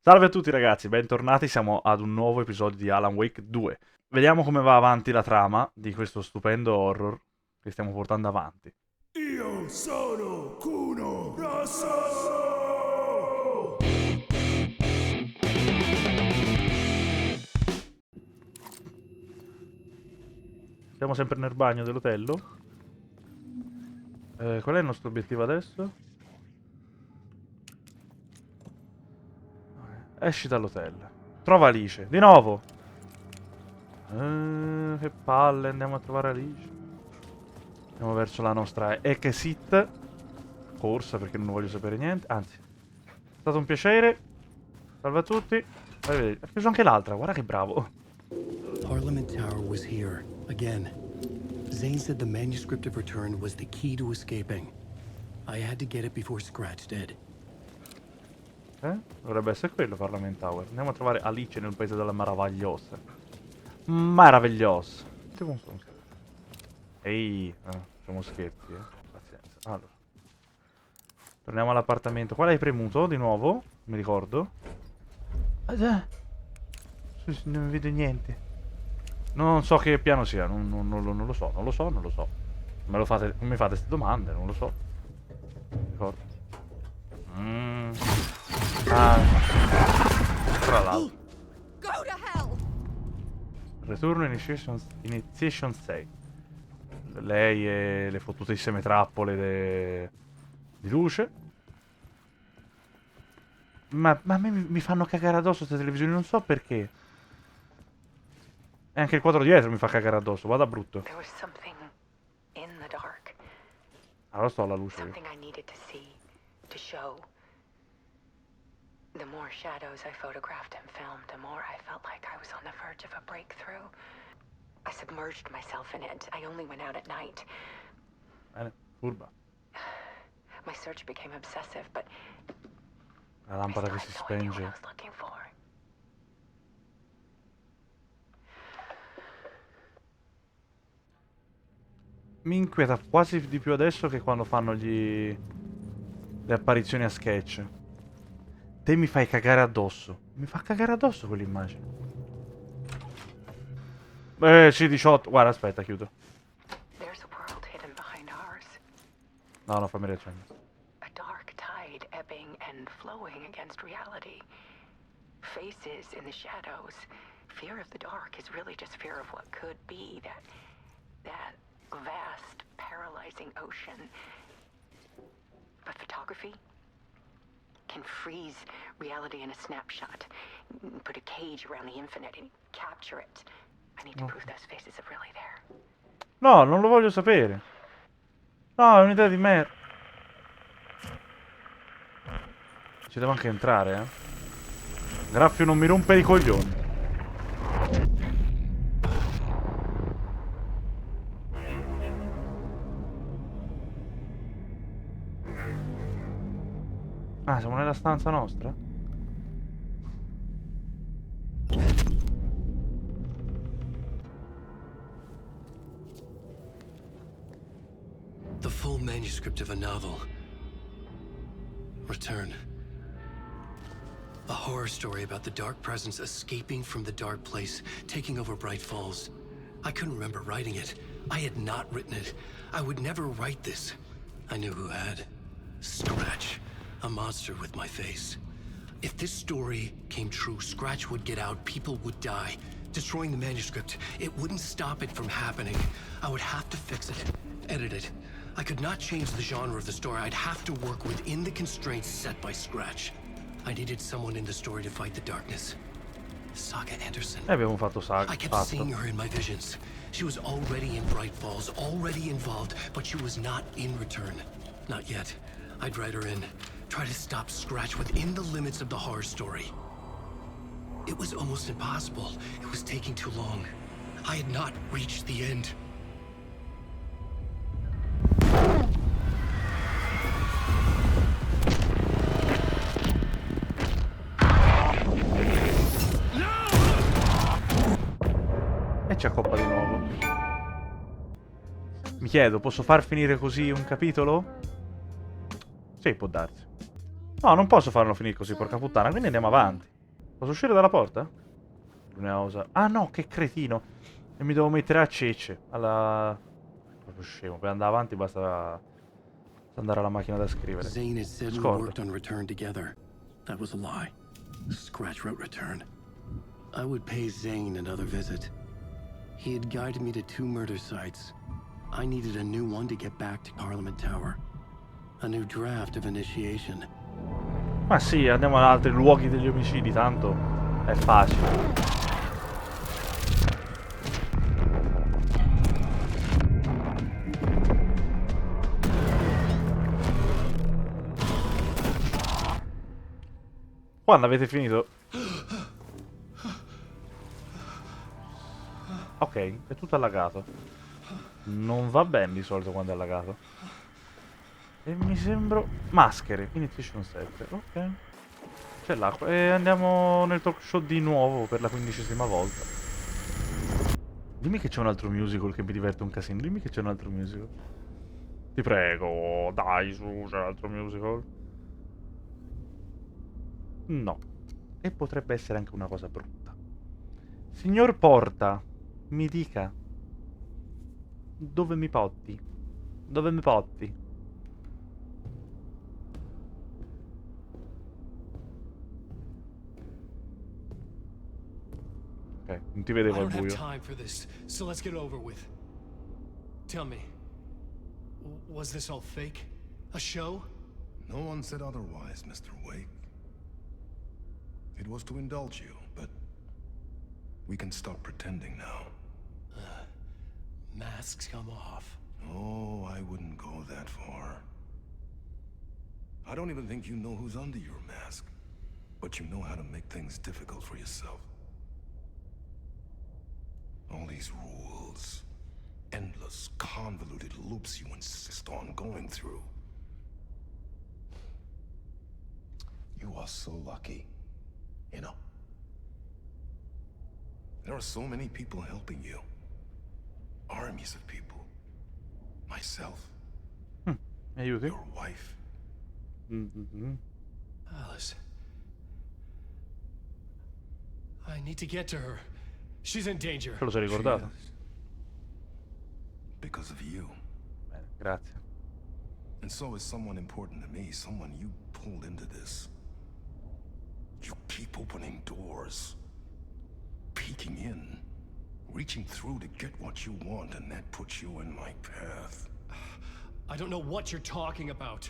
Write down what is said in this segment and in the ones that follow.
Salve a tutti ragazzi, bentornati, siamo ad un nuovo episodio di alanwake 2. Vediamo come va avanti la trama di questo stupendo horror che stiamo portando avanti. Io sono Kuno Rosso! Siamo sempre nel bagno dell'hotel. Qual è il nostro obiettivo adesso? Esci dall'hotel. Trova Alice, di nuovo! Che palle, andiamo a trovare Alice. Andiamo verso la nostra exit. Corsa perché non voglio sapere niente. Anzi, è stato un piacere. Salve a tutti. Arrivederci. Ha preso anche l'altra, guarda che bravo. Parliament Tower was here, again. Zane said the manuscript of return was the key to escaping. I had to get it before Scratch did. Dovrebbe essere quello, Parliament Tower. Andiamo a trovare Alice nel paese della meravigliosa. Meravigliosa. Ehi, facciamo scherzi, pazienza. Allora. Torniamo all'appartamento. Quale hai premuto di nuovo? Mi ricordo. Non vedo niente. Non so che piano sia, non lo so. Me lo fate, mi fate queste domande, non lo so. Ricordo. Tra l'altro. Return Initiation 6. Lei e le fottutissime trappole di luce. Ma a me mi fanno cagare addosso queste televisioni, non so perché. E anche il quadro dietro mi fa cagare addosso, vada brutto. Allora sto alla luce. The more shadows I photographed and filmed, the more I felt like I was on the verge of a breakthrough. I submerged myself in it. I only went out at night. Bene, furba. My search became obsessive, but La lampada che si spenge. I was looking for. Mi inquieta quasi di più adesso che quando fanno le apparizioni a sketch. Te mi fai cagare addosso. Mi fa cagare addosso quell'immagine. Sì, 18. Guarda, aspetta, chiudo. There's a world hidden behind ours. No, fammi riaccendere. A dark tide ebbing and flowing against reality. Faces in the shadows. Fear of the dark is really just fear of what could be. That vast, paralyzing ocean. But photography can freeze reality in a snapshot. Put a cage around the infinite and capture it. I need to prove those faces are really there. No, non lo voglio sapere. No, è un'idea di merda. Ci devo anche entrare, Graffio non mi rompe i coglioni. Ah, siamo nella stanza nostra? The full manuscript of a novel. Return. A horror story about the dark presence escaping from the dark place, taking over Bright Falls. I couldn't remember writing it. I had not written it. I would never write this. I knew who had. Scratch. A monster with my face. If this story came true, Scratch would get out, people would die. Destroying the manuscript, it wouldn't stop it from happening. I would have to fix it, edit it. I could not change the genre of the story. I'd have to work within the constraints set by Scratch. I needed someone in the story to fight the darkness. Saga Anderson. Abbiamo fatto Saga. I kept seeing her in my visions. She was already in Bright Falls, already involved, but she was not in Return. Not yet. I'd write her in. Try to stop Scratch within the limits of the horror story. It was almost impossible. It was taking too long. I had not reached the end. E ci accoppa di nuovo. Mi chiedo, posso far finire così un capitolo? Sì, può darsi. No, non posso farlo finire così, porca puttana, quindi andiamo avanti. Posso uscire dalla porta? L'unica cosa... Ah no, che cretino! E mi devo mettere a cece. Alla... Proprio scemo. Per andare avanti basta andare alla macchina da scrivere. Zane had said we Scordo. worked on Return together. That was a lie. Scratch wrote Return. I would pay Zane another visit. He had guided me to 2 murder sites. I needed a new one to get back to Parliament Tower. A new draft of initiation. Ma sì, andiamo ad altri luoghi degli omicidi, tanto è facile. Quando avete finito? Ok, è tutto allagato. Non va bene di solito quando è allagato. E mi sembro... Maschere, Initiation 7, ok. C'è l'acqua. E andiamo nel talk show di nuovo per la 15ª volta. Dimmi che c'è un altro musical che mi diverte un casino. Dimmi che c'è un altro musical. Ti prego, dai su, c'è un altro musical. No. E potrebbe essere anche una cosa brutta. Signor Porta, mi dica. Dove mi porti? Dove mi porti? Ok, non ti I vedevo al don't have buio. time for this, so let's get over with. Tell me, was this all fake? A show? No one said otherwise, Mr. Wake. It was to indulge you, but we can stop pretending now. Masks come off. Oh, I wouldn't go that far. I don't even think you know who's under your mask, but you know how to make things difficult for yourself. All these rules, endless, convoluted loops you insist on going through. You are so lucky, you know. There are so many people helping you. Armies of people. Myself. Mi aiuti? Your wife. Alice. I need to get to her. She's in danger. Te lo sei She ricordato? is. Because of you. Bene, grazie. And so is someone important to me, someone you pulled into this. You keep opening doors, peeking in, reaching through to get what you want, and that puts you in my path. I don't know what you're talking about.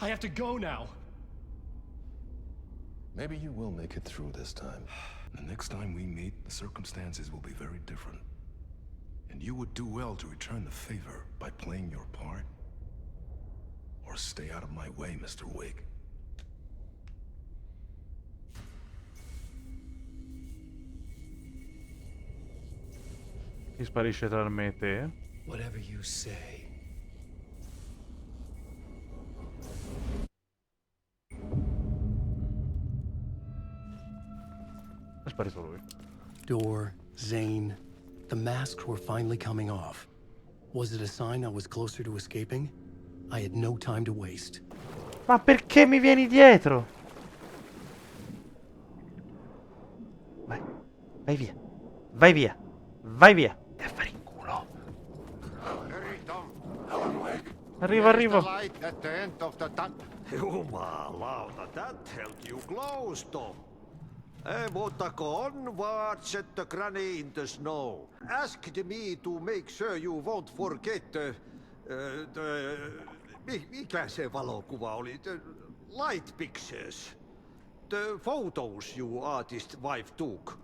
I have to go now. Maybe you will make it through this time. The next time we meet, the circumstances will be very different. And you would do well to return the favor by playing your part. Or stay out of my way, Mr. Wake. Chi sparisce tra me e te? Whatever you say. È sparito lui. Door, Zane. The masks were finally coming off. Was it a sign I was closer to escaping? I had no time to waste. Ma perché mi vieni dietro? Vai. Vai via. Vai via. Vai via. E a fare in culo. Arrivo, arrivo. Light at the end of the Jumalauta, that held you close, Tom. Mutta on watch the granny in the snow. Asked me to make sure you won't forget mikä se valokuva oli? The light pictures. The photos you artist wife took.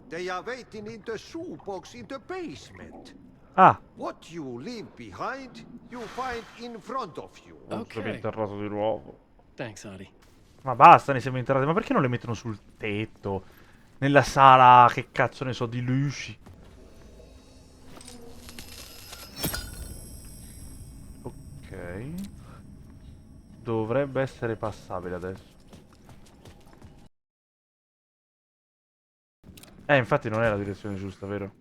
They are waiting in the shoebox in the basement. Ah, What you leave behind, you find in front of you. non sono Ok. interrato di nuovo. Thanks, Adi. Ma basta, ne siamo interrati. Ma perché non le mettono sul tetto? Nella sala, che cazzo ne so, di Luci? Ok. Dovrebbe essere passabile adesso. Infatti non è la direzione giusta, vero?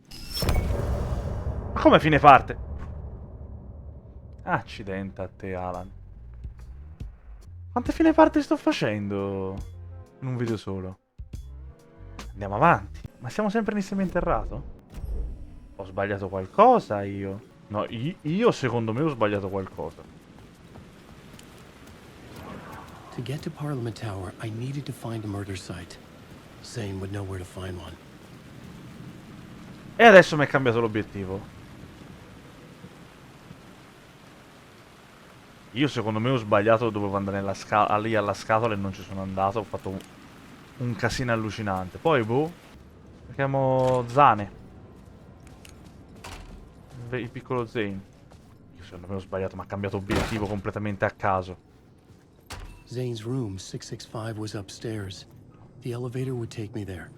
Ma come fine parte? Accidente a te, Alan. Quante fine parte sto facendo? In un video solo. Andiamo avanti. Ma siamo sempre in seminterrato? Ho sbagliato qualcosa io? No, io secondo me ho sbagliato qualcosa. To get to Parliament Tower, I needed to find a murder site. Zane would know where to find one. E adesso mi è cambiato l'obiettivo. Io secondo me ho sbagliato, dovevo andare lì alla scatola e non ci sono andato. Ho fatto un casino allucinante. Poi, boh, lo chiamo Zane. Il piccolo Zane. Io secondo me ho sbagliato, ma ha cambiato obiettivo completamente a caso. Zane's room, 665, was upstairs. The elevator would take me there.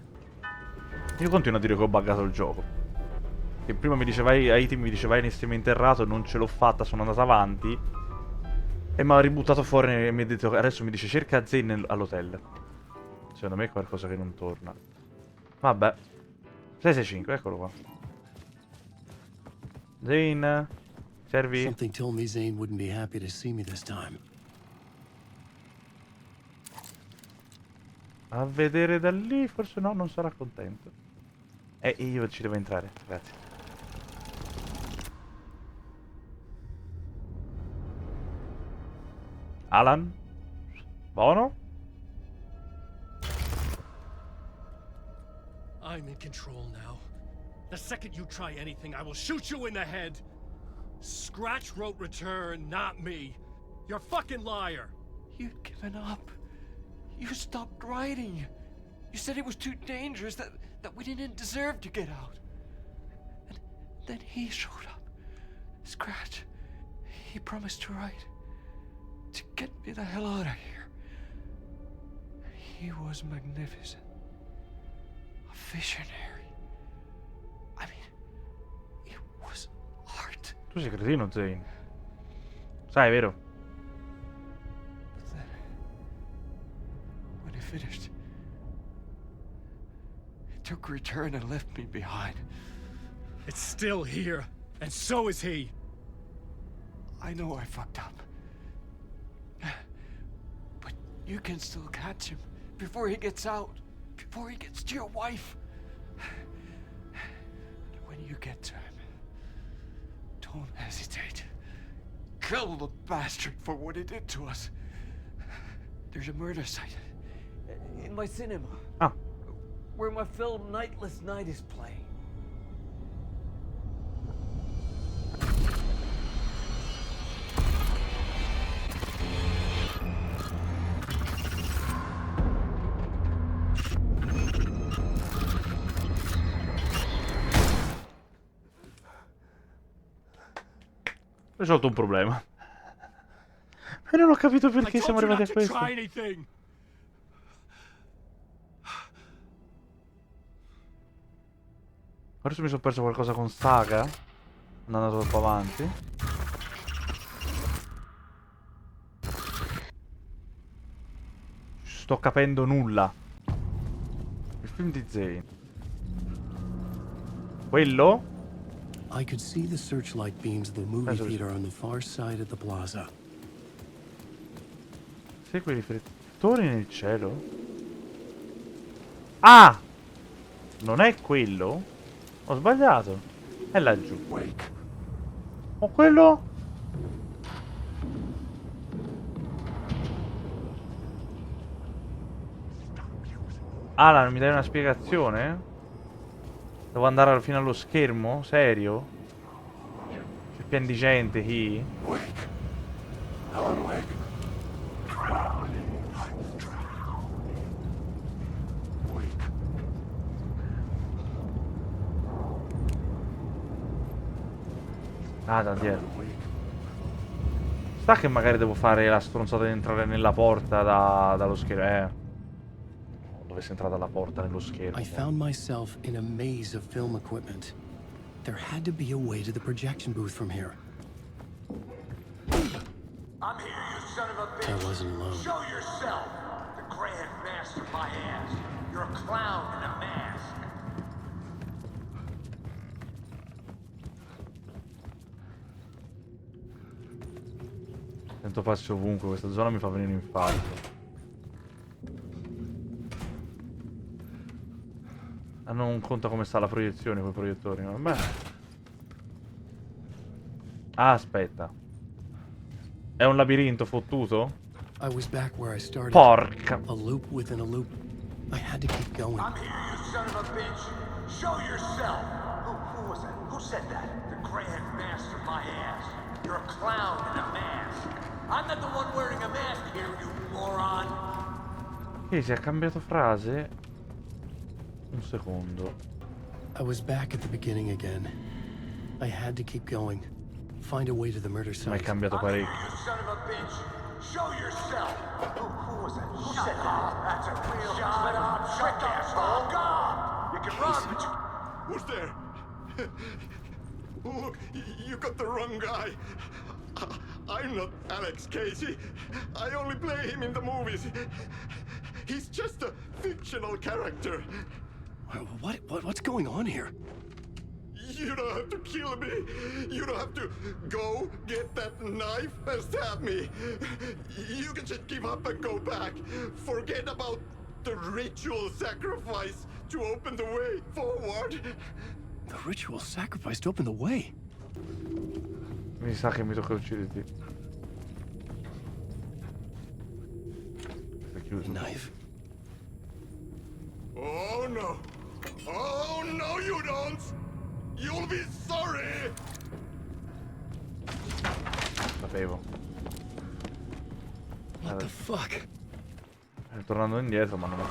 Io continuo a dire che ho buggato il gioco. Che prima mi diceva, Item mi diceva in interrato, non ce l'ho fatta, sono andato avanti. E mi ha ributtato fuori e mi ha detto, adesso mi dice cerca Zane all'hotel. Secondo me è qualcosa che non torna. Vabbè. 665, eccolo qua. Zane, servi? Something told me Zane wouldn't be happy to see me this time. A vedere da lì, forse no, non sarà contento. E io ci devo entrare, grazie. Alan? Buono? I'm in control now. The second you try anything, I will shoot you in the head. Scratch wrote return, not me. You're a fucking liar. You'd given up. You stopped writing. You said it was too dangerous, that we didn't deserve to get out. And then he showed up. Scratch. He promised to write. To get me the hell out of here. He was magnificent. A visionary. I mean, it was art. Tu sei cretino, Zane. Sai, vero? But then, when he finished, he took a return and left me behind. It's still here, and so is he. I know I fucked up. But you can still catch him before he gets out, before he gets to your wife. And when you get to him, don't hesitate. Kill the bastard for what he did to us. There's a murder site in my cinema. Ah. Where my film Nightless Night is playing. Ho risolto un problema. E non ho capito perché siamo arrivati a questo. Try anything. Adesso mi sono perso qualcosa con Saga. Andando troppo avanti. Sto capendo nulla. Il film di Zane. Quello? I could see the searchlight beams of the movie theater on the far side of the plaza. Segui i riflettori nel cielo? Ah! Non è quello? Ho sbagliato. È laggiù. O quello? Alan, mi dai una spiegazione? Devo andare fino allo schermo? Serio? C'è pieno di gente qui? Alanwake. Ah, da dietro. Sta che magari devo fare la stronzata di entrare nella porta dallo schermo. Dovessi entrare dalla porta nello schermo. I found myself in a maze of film equipment. There had to be a way to the projection booth from here. I'm here, you son of a bitch. I wasn't alone. Show yourself. The grand master my ass. You're a clown in a mask. Sento passi ovunque, questa zona mi fa venire infarto. Non conta come sta la proiezione con i proiettori, vabbè. Ah, aspetta. È un labirinto fottuto? I was back where I started. Porca. A loop within a loop. I had to keep going. I'm here, you son of a bitch! Show yourself! Who was that? Who said that? The Grand Master, my ass. You're a clown in a mask. I'm not the one wearing a mask here, you moron! Sì, si è cambiato frase. Un secondo. I was back at the beginning again. I had to keep going. Find a way to the murder Ma è site. cambiato I'm here, parecchio. you son of a bitch! Show yourself! Who was that? Who said that? That's a real shut up, shut the fuck up! You can run, but you... Who's there? Look, you got the wrong guy. I'm not Alex Casey. I only play him in the movies. He's just a fictional character. What's going on here? You don't have to kill me. You don't have to go get that knife and stab me. You can just give up and go back. Forget about the ritual sacrifice to open the way forward. The ritual sacrifice to open the way. Mi sa che mi tocca ucciderti. È chiuso. Knife. Oh no! Oh no, you don't! You'll be sorry! Sapevo. What the fuck? Tornando indietro, ma non è...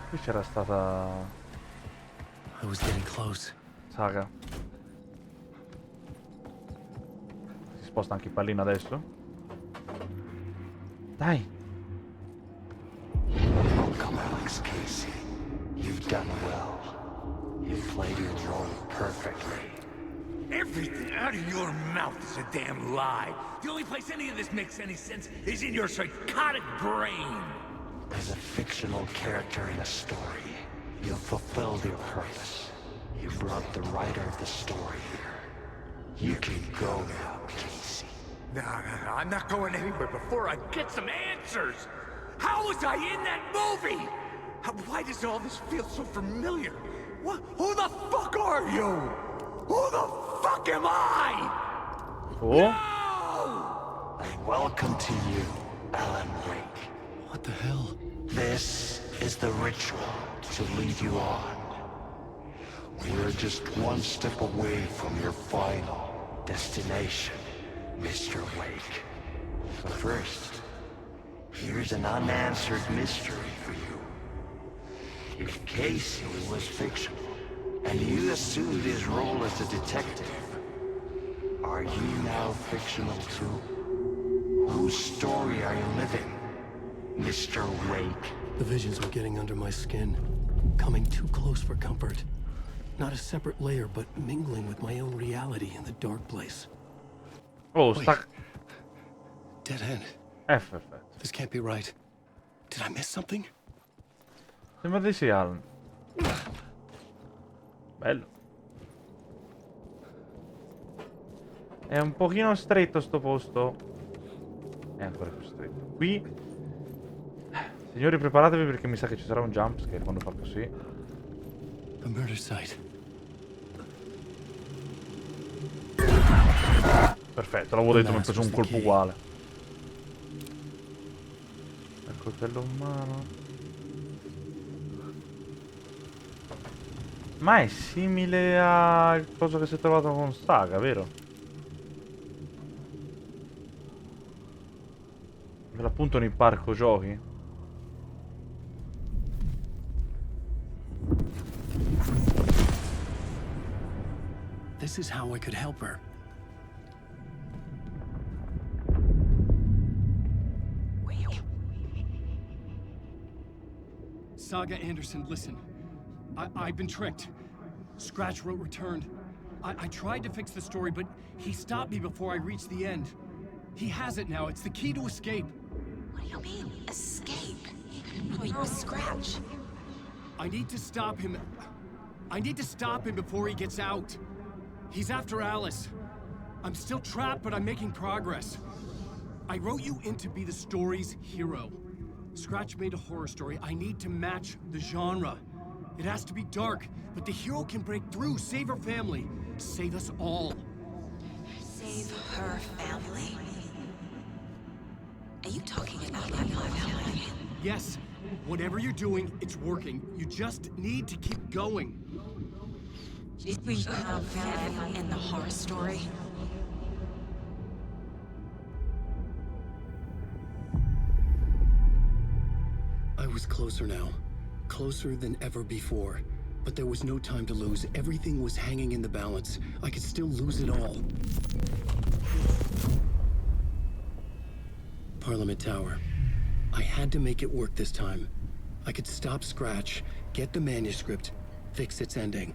Qui c'era stata... I was getting close. Saga. Si sposta anche il pallino adesso? Dai! Welcome, Alex Casey. You've done well. You've played your role perfectly. Everything out of your mouth is a damn lie. The only place any of this makes any sense is in your psychotic brain. As a fictional character in a story, you've fulfilled your purpose. You brought the writer of the story here. You can go now, Casey. No, I'm not going anywhere before I get some answers. How was I in that movie? Why does all this feel so familiar? What? Who the fuck are you? Who the fuck am I? Oh? No! And welcome to you, Alan Wake. What the hell? This is the ritual to lead you on. We're just one step away from your final destination, Mr. Wake. But first, here's an unanswered mystery for you. If Casey was fictional, and you assumed his role as a detective, are you now fictional too? Whose story are you living, Mr. Wake? The visions were getting under my skin, coming too close for comfort. Not a separate layer, but mingling with my own reality in the dark place. Oh, Wait. sta... Dead end. Perfetto. This can't be right. Did I miss something? Sembra di sì, Alan. Bello. È un pochino stretto sto posto. È ancora più stretto. Qui... Signori, preparatevi perché mi sa che ci sarà un jumpscare quando fa così. The murder site. Perfetto, l'avevo detto, mi ha preso un colpo uguale. Il coltello in mano. Ma è simile al coso che si è trovato con Saga, vero? Me l'appuntano in parco giochi? This is how I could help her. Saga Anderson, listen. I've been tricked. Scratch wrote returned. I tried to fix the story, but he stopped me before I reached the end. He has it now. It's the key to escape. What do you mean, escape? Wait, with Scratch? I need to stop him. I need to stop him before he gets out. He's after Alice. I'm still trapped, but I'm making progress. I wrote you in to be the story's hero. Scratch made a horror story. I need to match the genre. It has to be dark, but the hero can break through, save her family, save us all. Save her family? Are you talking about my family? Yes. Whatever you're doing, it's working. You just need to keep going. Did we have family in the horror story? I was closer now. Closer than ever before. But there was no time to lose. Everything was hanging in the balance. I could still lose it all. Parliament Tower. I had to make it work this time. I could stop Scratch, get the manuscript, fix its ending.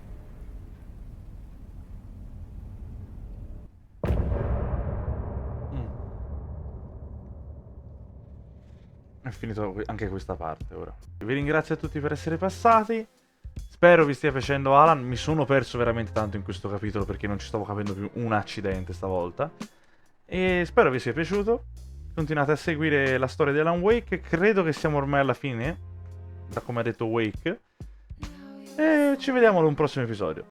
È finito anche questa parte ora. Vi ringrazio a tutti per essere passati. Spero vi stia piacendo Alan. Mi sono perso veramente tanto in questo capitolo perché non ci stavo capendo più un accidente stavolta. E spero vi sia piaciuto. Continuate a seguire la storia di Alan Wake. Credo che siamo ormai alla fine, da come ha detto Wake. E ci vediamo ad un prossimo episodio.